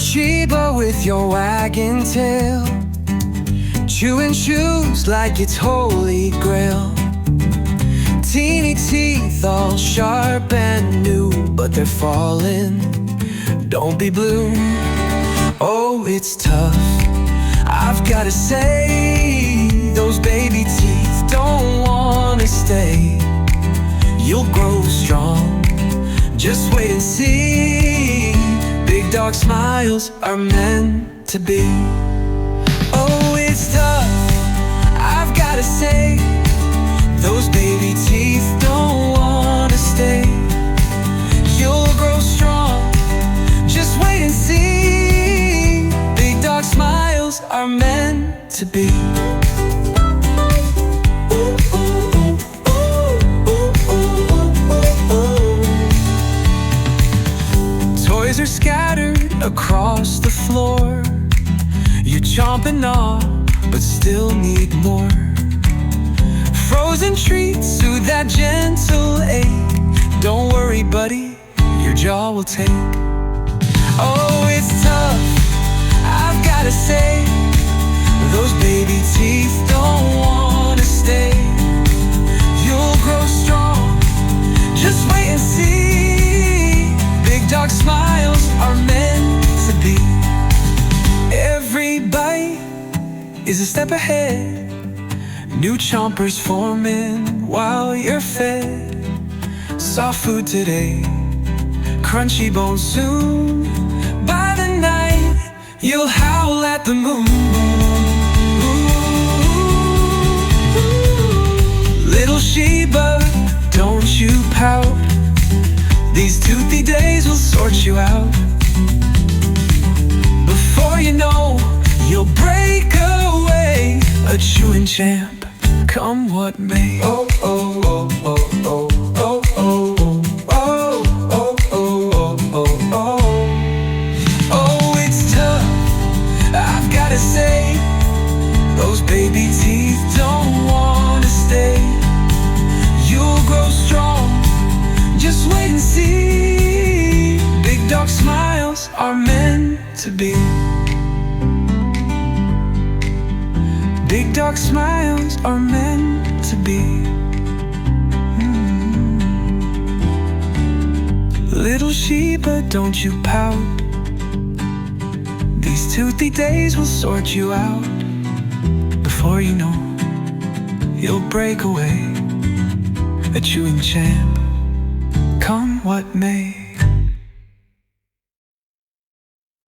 Shiba with your wagging tail, chewing shoes like it's holy grail. Teeny teeth all sharp and new, but they're falling, don't be blue. Oh, it's tough, I've gotta say, those baby teeth don't wanna stay. You'll grow strong, just wait and see. Big dog smiles are meant to be. Oh, it's tough, I've gotta say, those baby teeth don't wanna stay. You'll grow strong, just wait and see. Big dog smiles are meant to be. Toys are scattered across the floor. You're chomping off, but still need more. Frozen treats soothe that gentle ache. Don't worry, buddy, your jaw will take. Oh, it's tough, I've gotta say, those baby teeth don't wanna stay. You'll grow strong, just wait and see. Big dog smiles are meant to be. Every bite is a step ahead. New chompers forming while you're fed. Soft food today, crunchy bones soon. By the night, you'll howl at the moon. Little Shiba, don't you pout. These toothy days will sort you out. Before you know, you'll break away, a chewing champ, come what may. Oh, oh, oh, oh, oh, oh, oh, oh, oh, oh, oh, oh, oh. Oh, it's tough, I've gotta say, those baby teeth don't wanna stay. You'll grow strong, just wait and see. Big dog smiles are meant to be. Big dog smiles are meant to be. Little Shiba, don't you pout. These toothy days will sort you out. Before you know, you'll break away, a chewing champ, come what may.